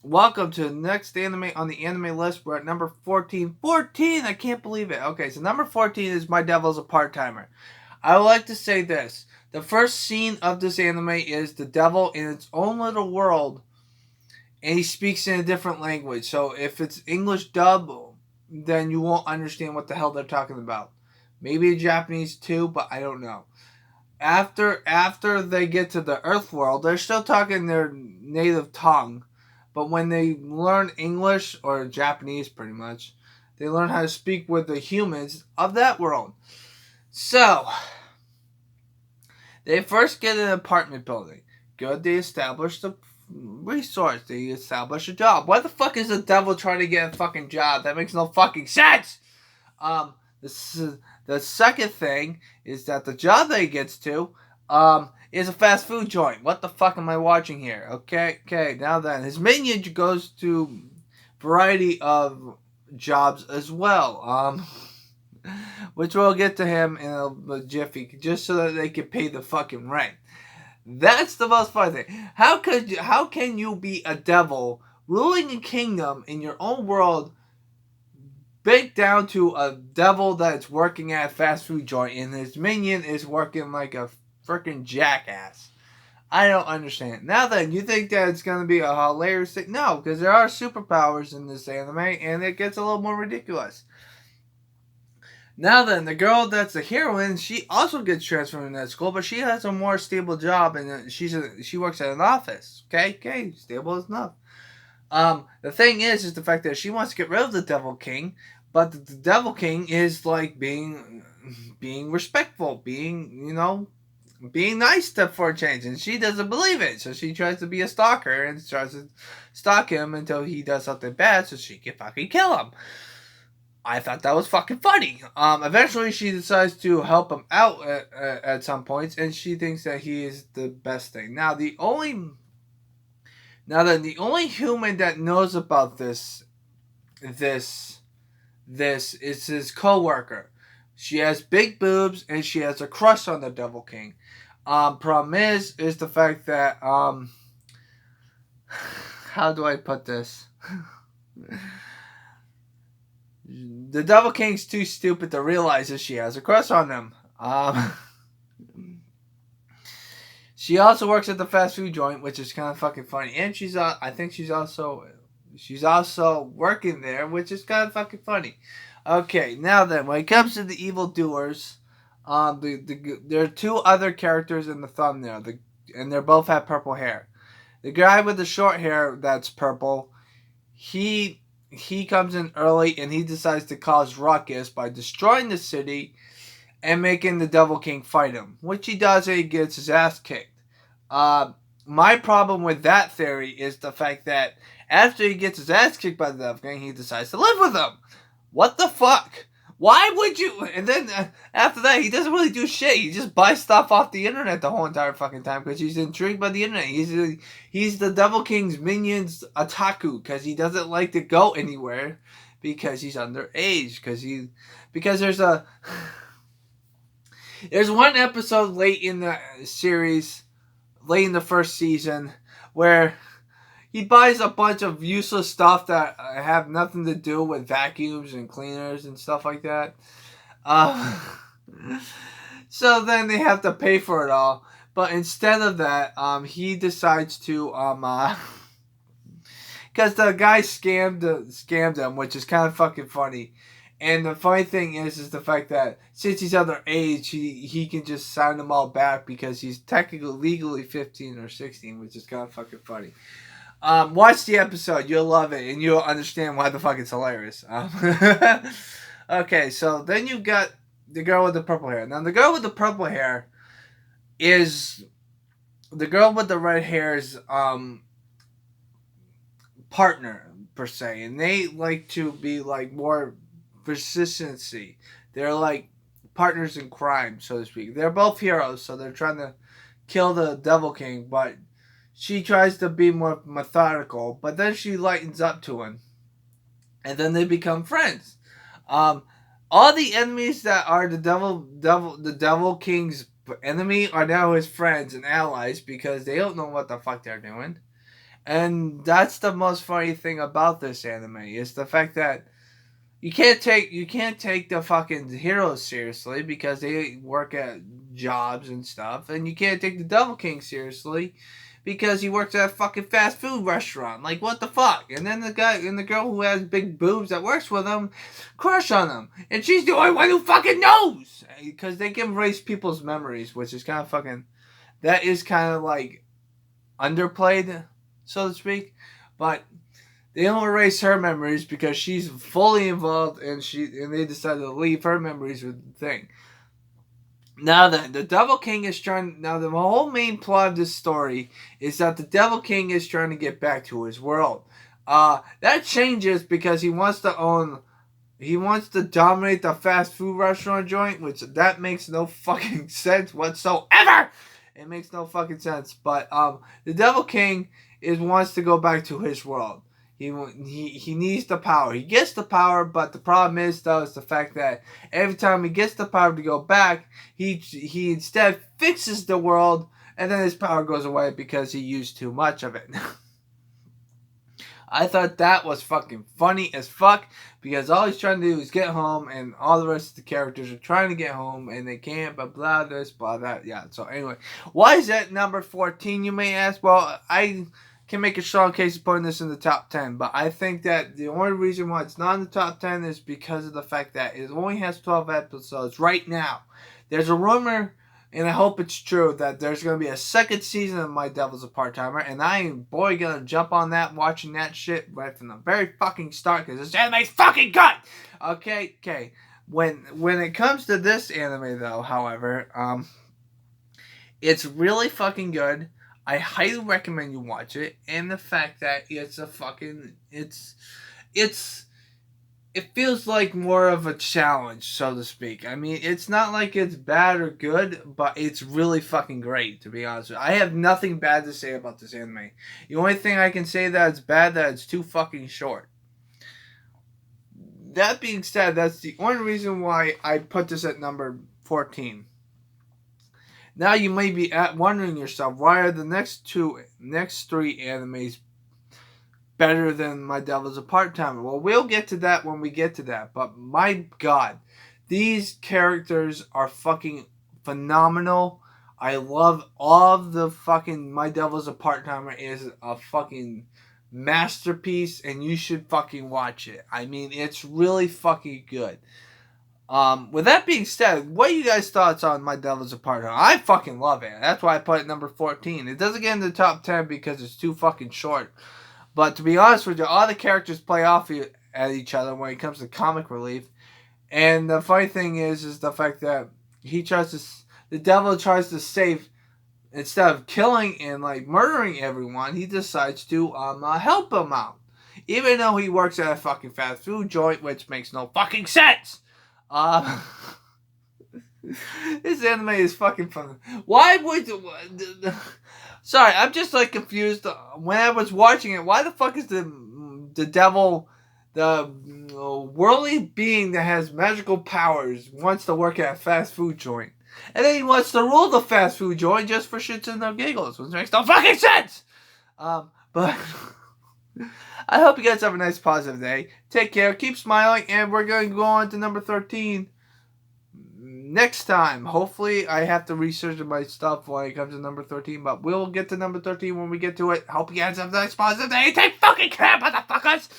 welcome to the next anime on the anime list. We're at number 14. 14! I can't believe it. Okay, so number 14 is My Devil's a Part-Timer. I would like to say this. The first scene of this anime is the devil in its own little world, and he speaks in a different language. So if it's English dub, then you won't understand what the hell they're talking about. Maybe Japanese too, but I don't know. After they get to the Earth world, they're still talking their native tongue, but when they learn English or Japanese, pretty much, they learn how to speak with the humans of that world. So they first get an apartment building. Good, they establish the resource. They establish a job. Why the fuck is the devil trying to get a fucking job? That makes no fucking sense. Um, the second thing is that the job that he gets to, is a fast food joint. What the fuck am I watching here? Okay. Now then, his minion goes to variety of jobs as well. Which we'll get to him in a jiffy, just so that they can pay the fucking rent. That's the most fun thing. How can you be a devil ruling a kingdom in your own world, baked down to a devil that's working at a fast food joint, and his minion is working like a freaking jackass? I don't understand. Now then, you think that it's gonna be a hilarious thing? No, because there are superpowers in this anime, and it gets a little more ridiculous. Now then, the girl that's the heroine, she also gets transferred in that school, but she has a more stable job, and she works at an office. Okay, stable is enough. The thing is the fact that she wants to get rid of the Devil King, but the Devil King is like being respectful, being nice to for a change, and she doesn't believe it, so she tries to be a stalker and tries to stalk him until he does something bad, so she can fucking kill him. I thought that was fucking funny. Eventually, she decides to help him out at some points, and she thinks that he is the best thing. Now the only human that knows about this is his coworker. She has big boobs and she has a crush on the Devil King. Problem is the fact that how do I put this? The Devil King's too stupid to realize that she has a crush on him. She also works at the fast food joint, which is kind of fucking funny, and I think she's also working there, which is kind of fucking funny. Okay, now then, when it comes to the Evil Doers, there are two other characters in the thumbnail, and they both have purple hair. The guy with the short hair that's purple, he comes in early and he decides to cause ruckus by destroying the city and making the Devil King fight him, which he does, and he gets his ass kicked. Uh, my problem with that theory is the fact that after he gets his ass kicked by the Devil King, he decides to live with him. What the fuck? Why would you? And then after that, he doesn't really do shit. He just buys stuff off the internet the whole entire fucking time because he's intrigued by the internet. He's the Devil King's minions otaku because he doesn't like to go anywhere because he's underage. Because there's one episode late in the series, late in the first season, where he buys a bunch of useless stuff that have nothing to do with vacuums and cleaners and stuff like that. Uh, so then they have to pay for it all. But instead of that, he decides to because the guy scammed him, which is kind of fucking funny. And the funny thing is the fact that since he's underage, he can just sign them all back because he's technically legally 15 or 16, which is kind of fucking funny. Watch the episode. You'll love it, and you'll understand why the fuck it's hilarious. Okay, so then you've got the girl with the purple hair. Now, the girl with the purple hair is the girl with the red hair's partner, per se, and they like to be like more persistency. They're like partners in crime, so to speak. They're both heroes, so they're trying to kill the Devil King, but she tries to be more methodical, but then she lightens up to him, and then they become friends. Um, all the enemies that are the Devil King's enemy are now his friends and allies because they don't know what the fuck they're doing. And that's the most funny thing about this anime is the fact that you can't take the fucking heroes seriously because they work at jobs and stuff, and you can't take the Devil King seriously because he works at a fucking fast food restaurant. Like, what the fuck? And then the guy and the girl who has big boobs that works with him crush on him, and she's the only one who fucking knows because they can erase people's memories, which is kind of fucking. That is kind of like underplayed, so to speak, but they don't erase her memories because she's fully involved, and they decided to leave her memories with the thing. Now then, the Devil King is trying. Now the whole main plot of this story is that the Devil King is trying to get back to his world. That changes because he wants to own. He wants to dominate the fast food restaurant joint, which that makes no fucking sense whatsoever. It makes no fucking sense. But the Devil King wants to go back to his world. He needs the power. He gets the power, but the problem is though is the fact that every time he gets the power to go back, he instead fixes the world, and then his power goes away because he used too much of it. I thought that was fucking funny as fuck because all he's trying to do is get home, and all the rest of the characters are trying to get home and they can't. But blah this, blah that. Yeah. So anyway, why is that number 14? You may ask. Well, I can make a strong case of putting this in the top 10, but I think that the only reason why it's not in the top 10 is because of the fact that it only has 12 episodes right now. There's a rumor, and I hope it's true, that there's going to be a second season of My Devil's a Part-Timer, and I am going to jump on that, watching that shit right from the very fucking start, because this anime's fucking good! Okay. When it comes to this anime, though, however, it's really fucking good. I highly recommend you watch it, and the fact that it feels like more of a challenge, so to speak. I mean, it's not like it's bad or good, but it's really fucking great, to be honest with you. I have nothing bad to say about this anime. The only thing I can say that it's bad, that it's too fucking short. That being said, that's the only reason why I put this at number 14. Now you may be wondering yourself, why are the next three animes better than My Devil's a Part-Timer? Well, we'll get to that when we get to that. But my God, these characters are fucking phenomenal. I love all of the fucking My Devil's a Part-Timer is a fucking masterpiece, and you should fucking watch it. I mean, it's really fucking good. With that being said, what are you guys' thoughts on My Devil's a Part-Timer? I fucking love it. That's why I put it number 14. It doesn't get in the top 10 because it's too fucking short. But to be honest with you, all the characters play off at each other when it comes to comic relief. And the funny thing is the fact that the devil tries to save, instead of killing and like murdering everyone, he decides to help him out. Even though he works at a fucking fast food joint, which makes no fucking sense. This anime is fucking fun. Why would... Sorry, I'm just like confused. When I was watching it, why the fuck is the devil, the worldly being that has magical powers, wants to work at a fast food joint? And then he wants to rule the fast food joint just for shits and no giggles, which makes no fucking sense! But... I hope you guys have a nice positive day. Take care, keep smiling, and we're going to go on to number 13 next time. Hopefully, I have to research my stuff when it comes to number 13, but we'll get to number 13 when we get to it. Hope you guys have a nice positive day. Take fucking care, motherfuckers!